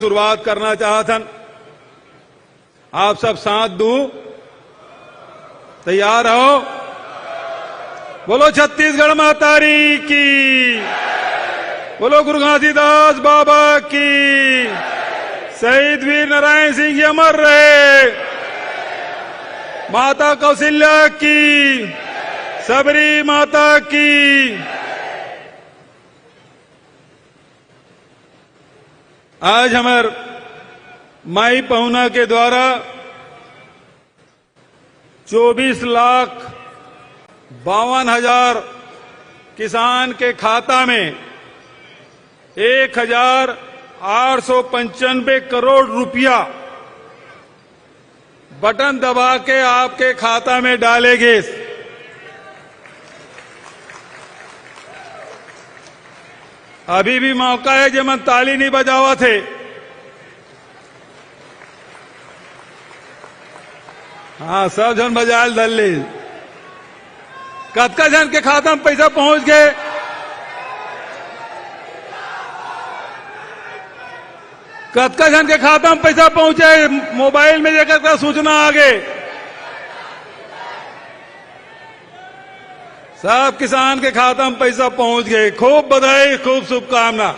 शुरुआत करना चाहता था। आप सब साथ दूं, तैयार हो? बोलो छत्तीसगढ़ मातारी की, बोलो गुरु घासीदास बाबा की, शहीद वीर नारायण सिंह जी अमर रहे, माता कौशल्या की, सबरी माता की। आज हमार माई पहुना के द्वारा 24,52,000 किसान के खाता में 1,895 करोड़ रुपया बटन दबा के आपके खाता में डालेंगे। अभी भी मौका है जब मन ताली नहीं बजावा थे। हाँ, सब जन बजाल दल ली। कतका जन के खाता में पैसा पहुंच गए? कतका जन के खाता में पैसा पहुंचे? मोबाइल में जाकर का सूचना आ गए। सब किसान के खाता में पैसा पहुंच गए। खूब बधाई, खूब शुभकामना।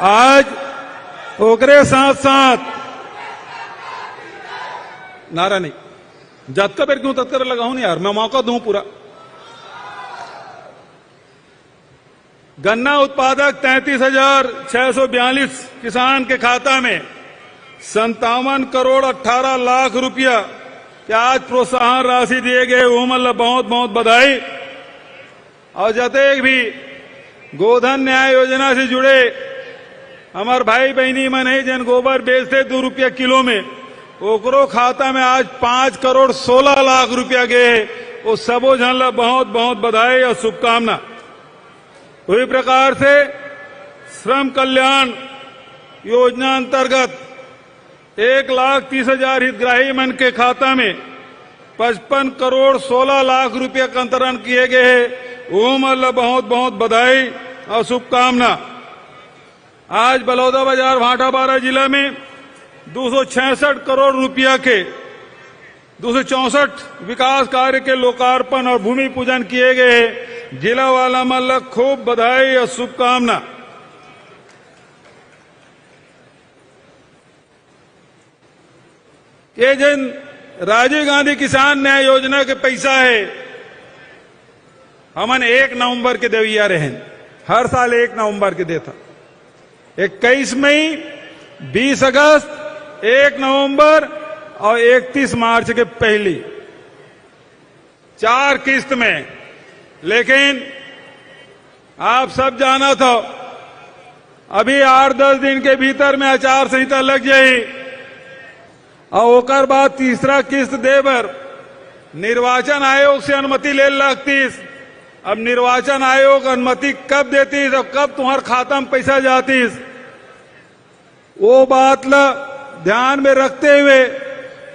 आज ओकरे साथ साथ नारा नहीं, जतका बेर क्यों तत्कर लगाऊं नहीं यार, मैं मौका दूं पूरा। गन्ना उत्पादक 33,642 किसान के खाता में 57 करोड़ 18 लाख रुपया के आज प्रोत्साहन राशि दिए गए। वो मतलब बहुत बहुत बधाई। और जतेक भी गोधन न्याय योजना से जुड़े हमार भाई बहनी मन है जन गोबर बेचते 2 रुपया किलो में, ओकरो खाता में आज 5 करोड़ 16 लाख रुपया गए। वो सबो जन ला बहुत बहुत बधाई और शुभकामना। उसी प्रकार से श्रम कल्याण योजना अंतर्गत 1,30,000 हितग्राही मन के खाता में 55 करोड़ 16 लाख रुपया का अंतरण किए गए हैं। वो मतलब बहुत बहुत बधाई और शुभकामना। आज बलौदाबाजार भाटापारा जिला में 266 करोड़ रुपया के 264 विकास कार्य के लोकार्पण और भूमि पूजन किए गए हैं। जिला वाला मतलब खूब बधाई और शुभकामना। ये जन राजीव गांधी किसान न्याय योजना के पैसा है, हमन 1 नवंबर के देविया रहे। हर साल 1 नवंबर के देता। 21 मई, 20 अगस्त, 1 नवंबर और 31 मार्च के पहली 4 किस्त में। लेकिन आप सब जाना था अभी 8-10 दिन के भीतर में आचार संहिता लग जाई और ओकर बाद तीसरा किस्त देबर निर्वाचन आयोग से अनुमति ले लगतीस। अब निर्वाचन आयोग अनुमति कब देतीस और कब तुम्हार खाता में पैसा जातीस, वो बात ला ध्यान में रखते हुए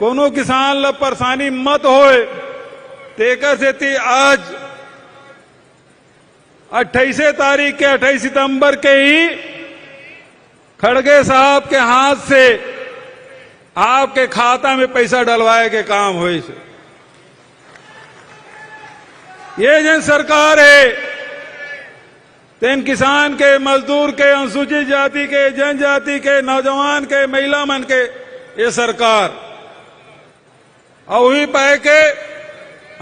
कोनो किसान ला परेशानी मत होए। तेकर से आज 28 तारीख के 28 सितंबर के ही खड़गे साहब के हाथ से आपके खाता में पैसा डलवाए के काम हुए। ये जन सरकार है तेन किसान के, मजदूर के, अनुसूचित जाति के, जनजाति के, नौजवान के, महिला मन के ये सरकार। और वही पाए के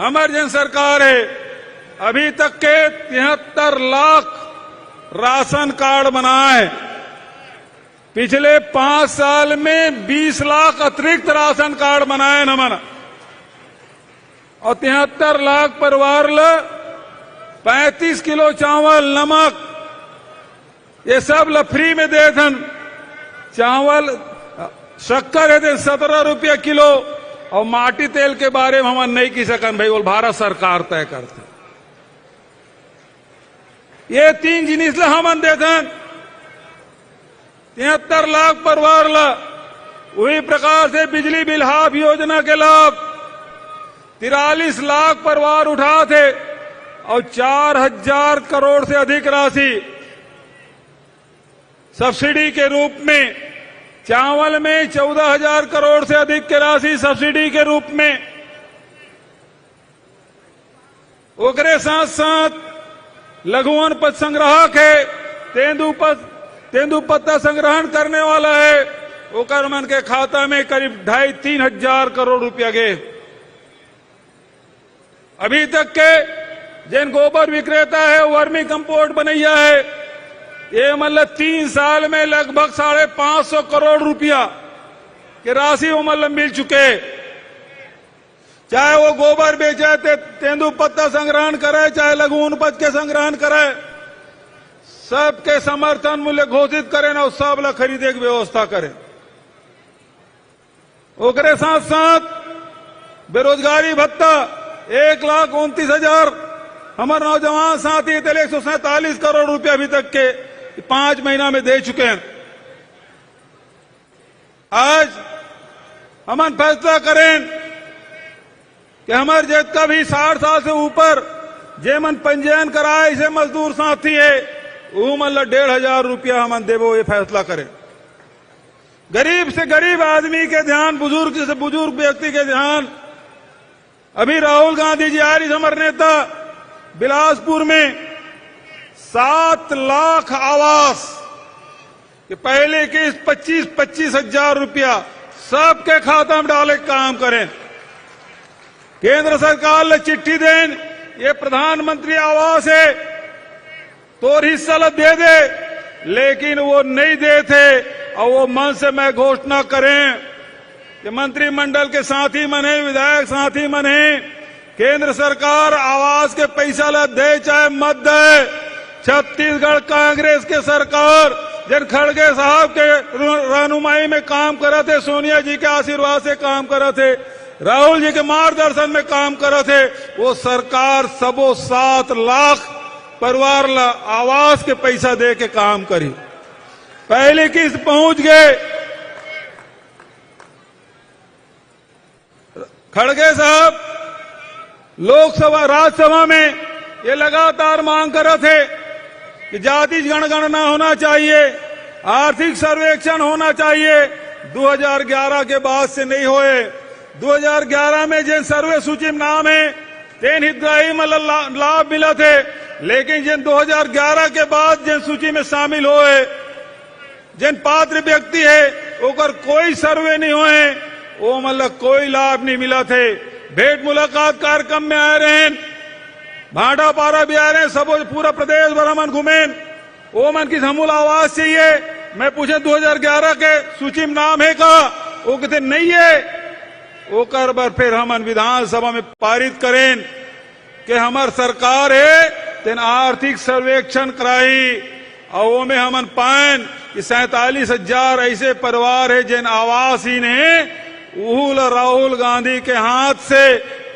हमार जन सरकार है। अभी तक के 73 लाख राशन कार्ड बनाए। पिछले 5 साल में 20 लाख अतिरिक्त राशन कार्ड बनाए न मना। और 73 लाख परिवार ला 35 किलो चावल, नमक ये सब ला फ्री में दे थन। चावल, शक्कर है 17 रुपया किलो। और माटी तेल के बारे में हम नहीं की सकन भाई, वो भारत सरकार तय करते। ये 3 जिनिस ला हमन देथन। 73 लाख परिवार ला उसी प्रकार से बिजली बिल हाफ योजना के लाभ 43 लाख परिवार उठा थे और 4,000 करोड़ से अधिक राशि सब्सिडी के रूप में, चावल में 14,000 करोड़ से अधिक की राशि सब्सिडी के रूप में। ओकरे साथ साथ लघु वनोपज संग्राहक है, तेंदुपत्ता संग्रहण करने वाला है, ओकर मन के खाता में करीब 2,500-3 हजार करोड़ रुपया गए। अभी तक के जिन गोबर विक्रेता है वर्मी कंपोस्ट बनैया है, ये मतलब 3 साल में लगभग 550 करोड़ रुपया की राशि वो मतलब मिल चुके। चाहे वो गोबर बेचे, तेंदुपत्ता संग्रहण करे, चाहे लघु वनोपज के संग्रहण करे, सबके समर्थन मूल्य घोषित करें ना, सब ला खरीदे की व्यवस्था करें। ओकरे साथ साथ बेरोजगारी भत्ता 1,29,000 हमारे नौजवान साथी 147 करोड़ रुपया अभी तक के 5 महीना में दे चुके हैं। आज हम फैसला करें कि हमारे जेत का भी 60 साल से ऊपर जेमन पंजीयन कराए इसे मजदूर साथी है, वो मतलब 1,500 रुपया हम देवो, ये फैसला करें। गरीब से गरीब आदमी के ध्यान, बुजुर्ग से बुजुर्ग व्यक्ति के ध्यान। अभी राहुल गांधी जी आर्य हमारे नेता बिलासपुर में 7 लाख आवास कि पहले के 25-25 हजार रुपया सबके खाता में डाले काम करें। केंद्र सरकार ने चिट्ठी दें, ये प्रधानमंत्री आवास है तो हिस्सा दे दे, लेकिन वो नहीं दे थे और वो मन से मैं घोषणा करें कि मंत्रिमंडल के साथी मने, विधायक साथी मने, केंद्र सरकार आवास के पैसा ला दे चाहे मत दे। छत्तीसगढ़ कांग्रेस के सरकार जन खड़गे साहब के रहनुमाई में काम करे थे, सोनिया जी के आशीर्वाद से काम करे थे, राहुल जी के मार्गदर्शन में काम करे थे, वो सरकार सबो 7 लाख परिवार ला आवास के पैसा दे के काम करी। पहले किस्त पहुंच गए। खड़गे साहब लोकसभा राज्यसभा में ये लगातार मांग कर रहे थे कि जाति जनगणना होना चाहिए, आर्थिक सर्वेक्षण होना चाहिए। 2011 के बाद से नहीं होए। 2011 में जिन सर्वे सूची में नाम है तेन हितग्राही मतलब लाभ मिला थे, लेकिन जिन 2011 के बाद जिन सूची में शामिल हुए, जिन पात्र व्यक्ति है ओकर कोई सर्वे नहीं हुए, वो मतलब कोई लाभ नहीं मिला थे। भेंट मुलाकात कार्यक्रम में आए रहे, भाटा पारा भी आ रहे हैं, सब पूरा प्रदेश भर मन घूमे, वो मन की हमूल आवास चाहिए। मैं पूछे 2011 के सूची में नाम है का, वो कहते नहीं है। वो कर बार फिर हम विधानसभा में पारित करें कि हमार सरकार है तेन आर्थिक सर्वेक्षण कराई और वो में हमन पाएं कि 47,000 ऐसे परिवार है जिन आवास ही ने राहुल गांधी के हाथ से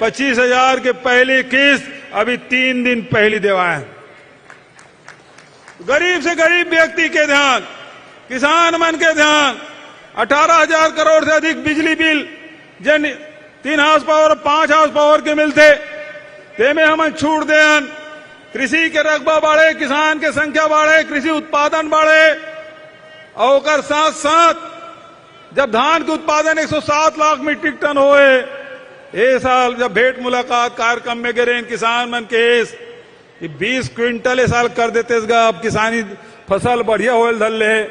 25,000 के पहली किस्त अभी 3 दिन पहले देवाए। गरीब से गरीब व्यक्ति के ध्यान, किसान मन के ध्यान, 18,000 करोड़ से अधिक बिजली बिल जिन 3 हाउस पावर 5 हाउस पावर के मिलते ते में हम छूट दें। कृषि के रकबा बढ़े, किसान के संख्या बढ़े, कृषि उत्पादन बढ़े और साथ साथ जब धान के उत्पादन 107 लाख मीट्रिक टन होए, ये साल जब भेंट मुलाकात कार्यक्रम में गिरे किसान मन केस 20 क्विंटल इस साल कर देते, अब किसानी फसल बढ़िया होल धल ले,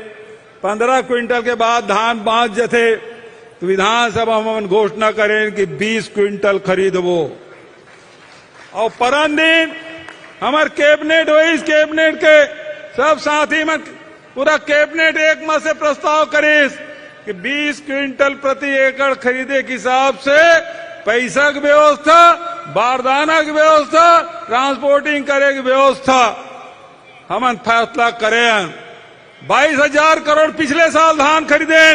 15 क्विंटल के बाद धान बांध जथे तो विधानसभा में घोषणा करें कि 20 क्विंटल खरीदबो। और परन दिन हमार कैबिनेट वाइस कैबिनेट के सब साथी में पूरा कैबिनेट एक मत से प्रस्ताव करे कि 20 क्विंटल प्रति एकड़ खरीदे के हिसाब से पैसा की व्यवस्था, बारदाना की व्यवस्था, ट्रांसपोर्टिंग करे की व्यवस्था हम फैसला करें। 22,000 करोड़ पिछले साल धान खरीदे,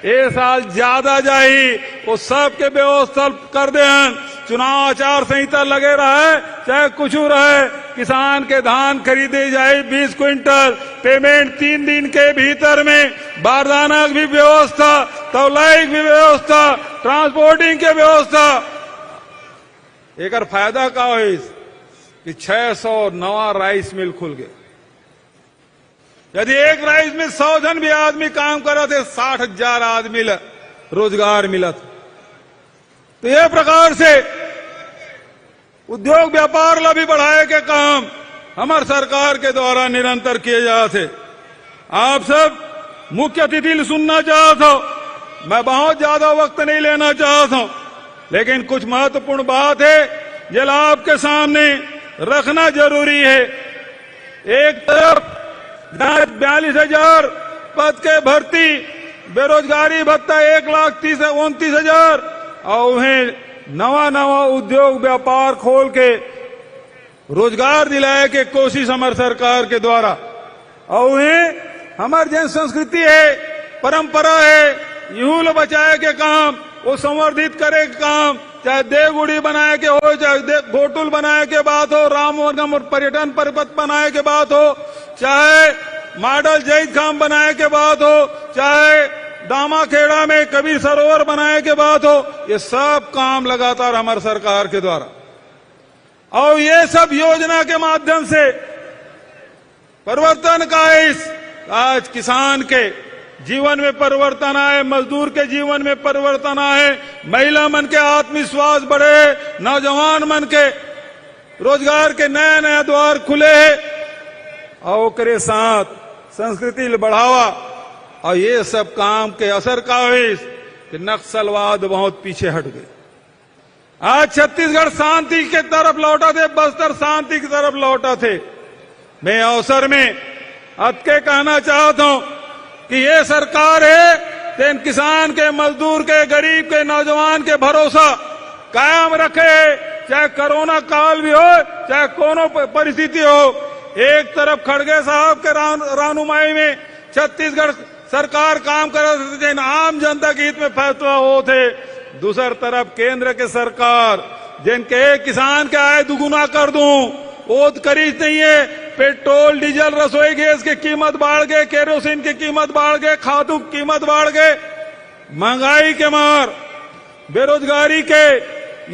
ये साल ज्यादा जाही, वो सबके व्यवस्था कर दें। चुनाव आचार संहिता लगे रहे चाहे कुछ रहे, किसान के धान खरीदे जाए 20 क्विंटल, पेमेंट 3 दिन के भीतर में, बारदाना की भी व्यवस्था, तौलाई की भी व्यवस्था, ट्रांसपोर्टिंग की व्यवस्था। एक फायदा का हो कि 600 नवा राइस मिल खुल गए। यदि एक राइस में 100 जन भी आदमी काम कर रहे थे, 60,000 आदमी रोजगार मिला था। तो यह प्रकार से उद्योग व्यापार ला भी बढ़ाए के काम हमार सरकार के द्वारा निरंतर किए जाते। आप सब मुख्य अतिथि सुनना चाहता हूं, मैं बहुत ज्यादा वक्त नहीं लेना चाहता हूं, लेकिन कुछ महत्वपूर्ण बात है जो आपके सामने रखना जरूरी है। एक तरफ 42,000 पद के भर्ती, बेरोजगारी भत्ता 1,29,000 और उन्हें नवा उद्योग व्यापार खोल के रोजगार दिलाए के कोशिश हमारी सरकार के द्वारा। और उन्हें हमारी जन संस्कृति है, परंपरा है, यूल बचाए के काम, वो संवर्धित करे के काम, चाहे देवगुड़ी बनाए के हो, चाहे घोटुल बनाए के बात हो, रामवनगम और पर्यटन पर्वत बनाए के बात हो, चाहे मॉडल जैद खाम बनाए के बात हो, चाहे दामाखेड़ा में कबीर सरोवर बनाए के बात हो, ये सब काम लगातार हमारी सरकार के द्वारा। और ये सब योजना के माध्यम से परिवर्तन का आज किसान के जीवन में परिवर्तन आए, मजदूर के जीवन में परिवर्तन आए, महिला मन के आत्मविश्वास बढ़े, नौजवान मन के रोजगार के नए नए द्वार खुले और ओकरे साथ संस्कृति बढ़ावा। और ये सब काम के असर का हुई कि नक्सलवाद बहुत पीछे हट गए। आज छत्तीसगढ़ शांति के तरफ लौटा थे, बस्तर शांति की तरफ लौटा थे। मैं अवसर में अतके कहना चाहता हूं कि ये सरकार है तेन किसान के, मजदूर के, गरीब के, नौजवान के भरोसा कायम रखे, चाहे कोरोना काल भी हो, चाहे कोनो परिस्थिति हो। एक तरफ खड़गे साहब के रहनुमाई में छत्तीसगढ़ सरकार काम कर रहे थे, आम जनता के हित में फैसला हो थे। दूसर तरफ केंद्र के सरकार जिनके किसान के आय दुगुना कर दूं, वो करी नहीं है। पेट्रोल, डीजल, रसोई गैस की कीमत बढ़ गए, केरोसिन की कीमत बढ़ गए, खादू की कीमत बढ़ गए, महंगाई के मार, बेरोजगारी के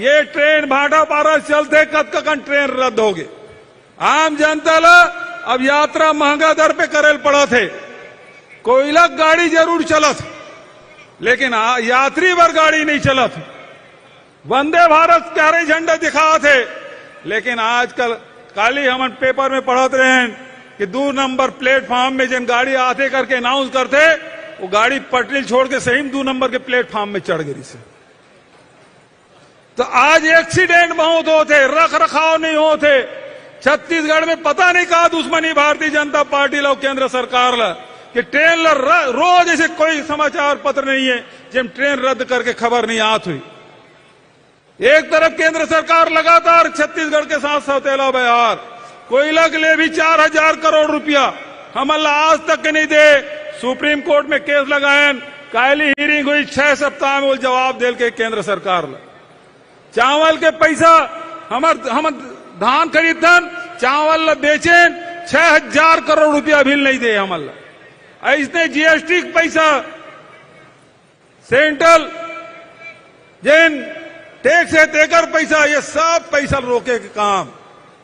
ये ट्रेन भाटा पारा चलते कद ट्रेन रद्द हो गए। आम जनता ला अब यात्रा महंगा दर पे करेल पड़ा थे। कोयला गाड़ी जरूर चलत, लेकिन यात्री वर गाड़ी नहीं चलत। वंदे भारत के हरे झंडे दिखा थे, लेकिन आजकल काली हम पेपर में पढ़त रहे हैं कि 2 नंबर प्लेटफॉर्म में जिन गाड़ी आते करके अनाउंस करते, वो गाड़ी पटरी छोड़ के सही 2 नंबर के प्लेटफॉर्म में चढ़ गई से। तो आज एक्सीडेंट बहुत होते, रख रखाव नहीं होते। छत्तीसगढ़ में पता नहीं कहा दुश्मनी भारतीय जनता पार्टी ला केंद्र सरकार ला कि ट्रेन ला रोज ऐसे कोई समाचार पत्र नहीं है जिन ट्रेन रद्द करके खबर नहीं आत हुई। एक तरफ केंद्र सरकार लगातार छत्तीसगढ़ के साथ सौतेला व्यवहार, कोयला के लिए भी 4,000 करोड़ रुपया हमला आज तक नहीं दे। सुप्रीम कोर्ट में केस लगाए, कायली हियरिंग हुई, 6 सप्ताह में वो जवाब दे के केंद्र सरकार ला। चावल के पैसा हम धान खरीदन, चावल ला बेचें, 6,000 करोड़ रुपया भी नहीं दे हमला। ऐसने जीएसटी पैसा, सेंट्रल जिन टैक्स है तेकर पैसा, ये सब पैसा रोके के काम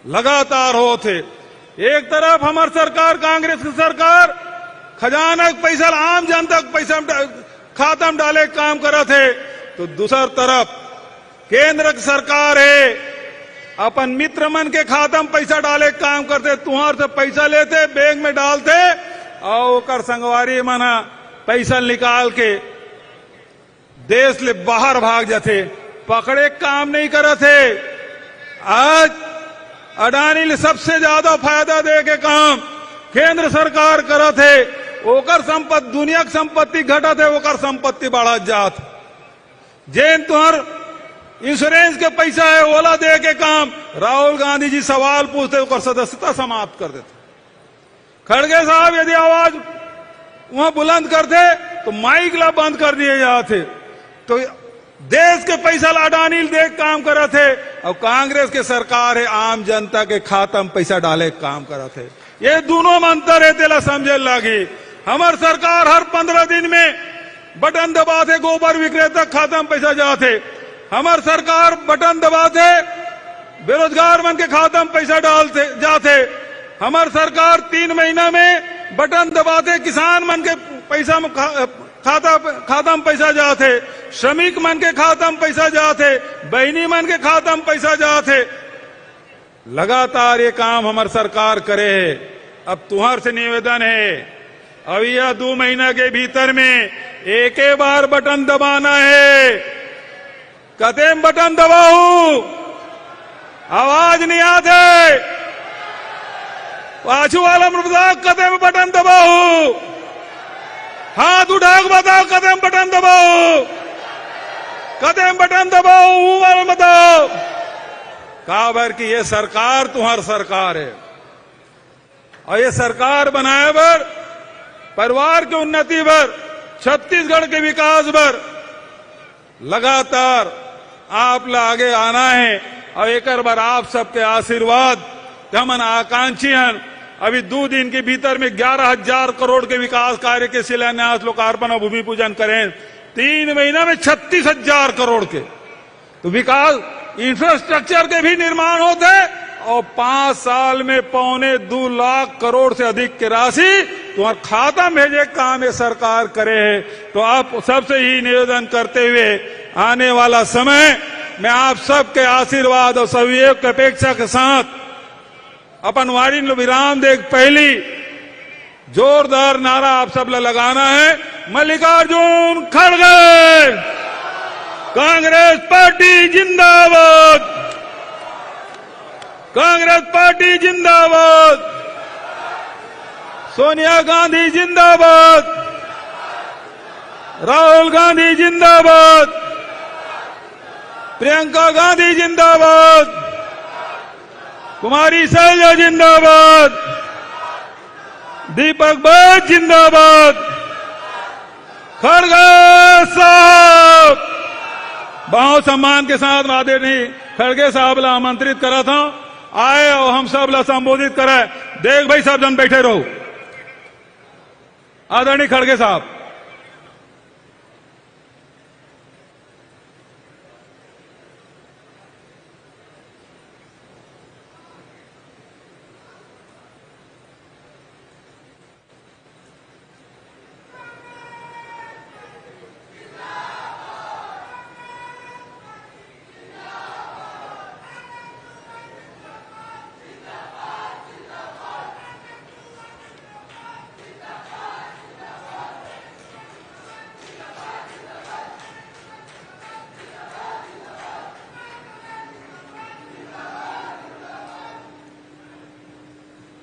लगातार हो थे। एक तरफ हमारी सरकार, कांग्रेस की सरकार खजाना के पैसा, आम जनता के पैसा खाता में डाले काम करा थे, तो दूसर तरफ केंद्र की सरकार है अपन मित्र मन के खाता में पैसा डाले काम करते। तुम्हार से पैसा लेते, बैंक में डालते और ओकर संगवारी मना पैसा निकाल के देश ले बाहर भाग जाते, पकड़े काम नहीं करे थे। आज अडानी ले सबसे ज्यादा फायदा दे के काम केंद्र सरकार करे थे। ओकर संपत्ति, दुनिया की संपत्ति घटा थे, ओकर संपत्ति बढ़ा जात। जेन तुहर इंश्योरेंस के पैसा है ओला दे के काम राहुल गांधी जी सवाल पूछते, ओकर सदस्यता समाप्त कर देते। खड़गे साहब यदि आवाज वहां बुलंद करते तो माइक ला बंद कर दिए जाते। तो देश के पैसा अडानी दे काम करे थे, और कांग्रेस के सरकार है आम जनता के खाता में पैसा डाले काम करे थे। ये दोनों में अंतर है, तेला समझे लागी। हमार सरकार हर 15 दिन में बटन दबाते गोबर विक्रेता खाता में पैसा जाते। हमार सरकार बटन दबाते बेरोजगार मन के खाता में पैसा डालते जाते। हमार सरकार 3 महीना में बटन दबाते किसान मन के पैसा में खाता में पैसा जाते। श्रमिक मन के खाता में पैसा जाते। बहनी मन के खाता में पैसा जाते। लगातार ये काम हमार सरकार करे है। अब तुहार से निवेदन है, अब यह 2 महीना के भीतर में एक बार बटन दबाना है। कते में बटन दबाऊ? आवाज नहीं आते। पाछू वाला बताओ कते में बटन दबाऊ? हाथ उठा के बताओ कते में बटन दबाऊ? कते में बटन दबाऊ वाला बताओ। काबर की ये सरकार तुम्हार सरकार है, और ये सरकार बनाए बर परिवार की उन्नति बर, छत्तीसगढ़ के विकास बर लगातार आप ला आगे आना है। और एक बार आप सबके आशीर्वाद हमन आकांक्षी हैं। अभी 2 दिन के भीतर में 11,000 करोड़ के विकास कार्य के शिलान्यास, लोकार्पण और भूमि पूजन करें। 3 महीना में 36,000 करोड़ के तो विकास इंफ्रास्ट्रक्चर के भी निर्माण होते, और 5 साल में 2.25 लाख करोड़ से अधिक की राशि तुम्हारे खाता में भेजे काम ये सरकार करे है। तो आप सबसे ही निवेदन करते हुए आने वाला समय में आप सबके आशीर्वाद और सहयोग की अपेक्षा के साथ अपन वाणी विराम दे पहली जोरदार नारा आप सब लगाना है, मल्लिकार्जुन खड़गे कांग्रेस पार्टी जिंदाबाद, कांग्रेस पार्टी जिंदाबाद, सोनिया गांधी जिंदाबाद, राहुल गांधी जिंदाबाद, प्रियंका गांधी जिंदाबाद, कुमारी शैलजा जिंदाबाद, दीपक बैज जिंदाबाद, खड़गे साहब बहुत सम्मान के साथ आदरणीय खड़गे साहब ला आमंत्रित करा था, आए और हम सब ला संबोधित करे। देख भाई सब जन बैठे रहो। आदरणीय खड़गे साहब।